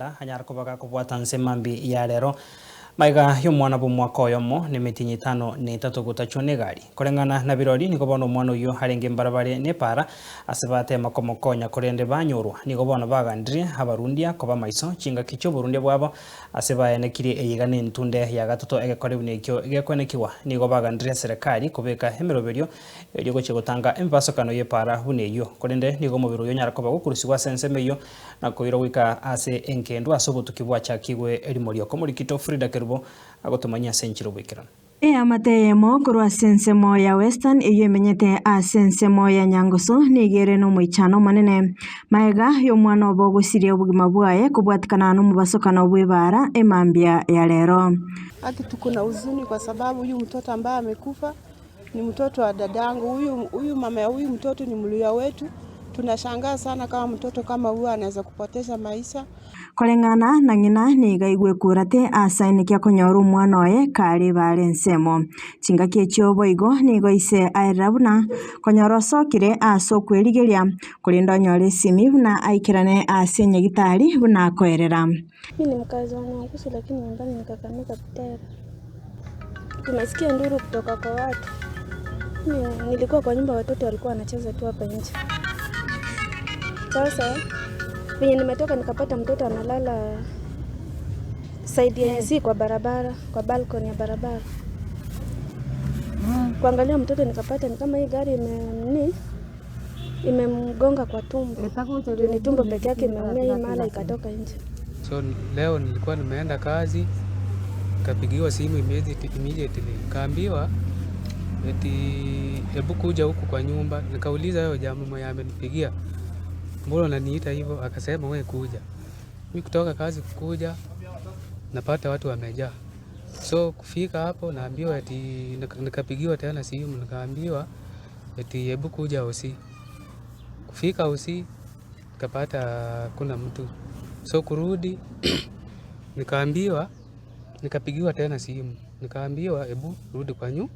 Uganda hanyara kubaga kubwata nsemambi ya rero maiga y'omwana b'omwaka oyomo n'emitinyi 5 gutachwo n'egari kurengana na birori niko bono omwana oyo harenge mbarabare nepara asibate makomokonya kurende banyorwa niko bono bagandire abarundia koba maiso chinga kicho burundia bwabo asibayanekire eyigane ntunde ya gatoto egekorebu nekyo egekonekiwa niko bagandire serikali kubeka emeroberio eryo goche gutanga embasokano yepara buneyo kurende niko mubiro yo nyara koba gukurusigwa sensemeyo na koiro wika ase enkendo asobotukibwa chakigwe erimorio komurikito Frida Kerubo agotumanya senchiro bwikira amateyemo kurwa sensemo ya Western iyo imenyete asensemo ya Nyangoso nigere no mwichano manene maega yo mwana obo gusiria ubugima bwaye kubwatikana no mubasokana bwebara emambia ya lero. Haki tuko na huzuni kwa sababu huyu mtoto ambaye amekufa ni mtoto wa dadangu. Huyu mama ya huyu mtoto ni mluya wetu. Tunashangaa sana kama mtoto kama huyu anaweza kupoteza maisha. Kolengana na ngina niga igwe kurate asaini kya konyoru mwana oye kari bare nsemo chinga kyecho boigo nigo ise airabuna konyoro sokire aso kwerigeria kulinda nyore simi buna aikirane asenye gitari buna koerera. Mimi ni mkazi wa Nyangusu lakini nyumbani nikakamika Butere. Tunasikia nduru kutoka kwa watu. Nilikuwa kwa nyumba, watoto walikuwa wanacheza tu hapa nje. Sasa venye nimetoka nikapata mtoto analala side ya si kwa barabara, kwa balcony ya barabara. Kuangalia mtoto nikapata ni kama hii gari imemgonga kwa tumbo. Ni tumbo peke yake imeumia, hii mala ikatoka nje. So leo nilikuwa nimeenda kazi, nikapigiwa simu immediately. Kaambiwa eti hebu kuja huku kwa nyumba. Nikauliza yeye jamaa mmoja amenipigia, mbona unaniita hivyo? Akasema wewe kuja. Mimi kutoka kazi kukuja napata watu wamejaa. So kufika hapo naambiwa eti nikapigiwa tena simu nikaambiwa eti hebu kuja usi. Kufika usi nikapata kuna mtu. So kurudi nikapigiwa tena simu nikaambiwa hebu rudi kwa nyumba.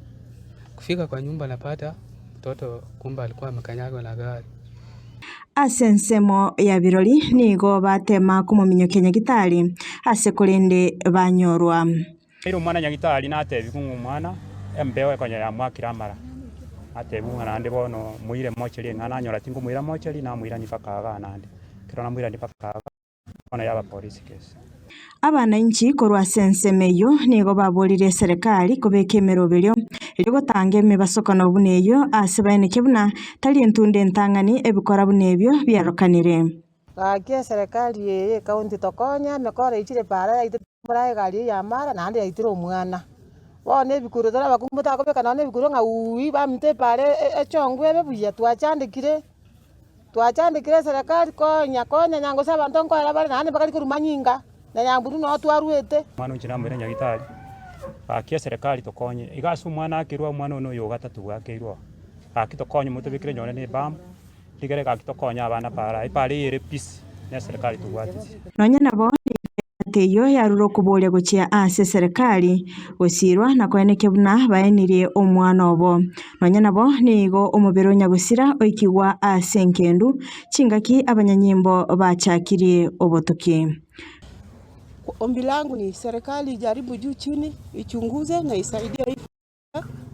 Kufika kwa nyumba napata mtoto kumba alikuwa amekanyagwa na gari. Asensemo ya birori nigo batema kumuminyo Kenya gitari ase kurinde banyorwa. Iro mwana nyagitari natebi kumwana embewe konya ya mwakira mara atebu ngana ndi bono muire mocheri ngana nyora tingu muira mocheri na muira ni pakaga nande kirona muira ni pakaga ona yaba police case. Abana inchi korwa sensemeyo nigo babolire serikali kubeka emeroberio iri gutanga emibasokano buneyo asibayeneke buna tali entunde ntangani ebikora bunebyo byarokanire. Akia serikali ye kaunti tokonya mekora ichire para itira gari ya mara na ande itira omwana. Wone bikuru tara bakumuta kubeka na bikuru nga uwi bamte pare echongwe bebuya twachandikire serikali konya Nyangosa abantu nkora bare na ande bakari kurumanyinga na Nyamburu no twaruete mwana unchina mwira nyagitari akia serikali tokonye igasu mwana akirwa mwana ono yo gatatu gwakirwa akitokonye muto bikire nyone ne bam ligere akitokonya abana para ipari ire peace na serikali tugwatisi nonya nabo teyo yaruro kubolia gochia ase serikali gosirwa na kweneke buna baenirie omwana obo nonya nabo nigo omubero nyagusira oikigwa ase nkendu chingaki abanyanyimbo bachakirie obotoki. Ombi langu ni serikali jaribu juu chini ichunguze na isaidie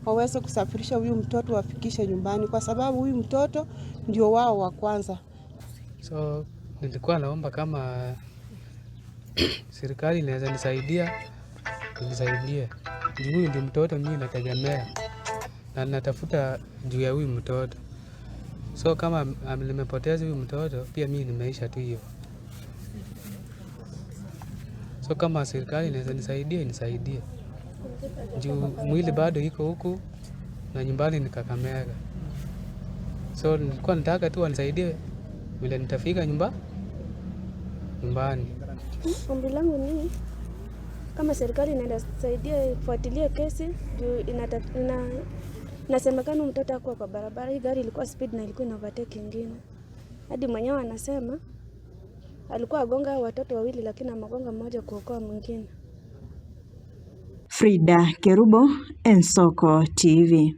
waweze kusafirisha huyu mtoto wafikishe nyumbani kwa sababu huyu mtoto ndio wao wa kwanza. So nilikuwa naomba kama serikali inaweza nisaidia nisaidie. Huyu ndio mtoto mimi nategemea na natafuta juu ya huyu mtoto. So kama nimepoteza huyu mtoto pia mimi nimeisha tu hiyo. So kama serikali inaweza nisaidia nisaidie. Juu mwili bado iko huku na nyumbani ni Kakamega. So nilikuwa nataka tu wanisaidie vile nitafika nyumbani. Ombi langu ni kama serikali inaweza saidia ifuatilie kesi juu inasemekana mtoto hakuwa kwa barabara, hii gari ilikuwa speed na ilikuwa ina overtake nyingine. Hadi mwenyewe anasema alikuwa agonga watoto wawili lakini amagonga mmoja kuokoa mwingine. Frida Kerubo, Ensoko TV.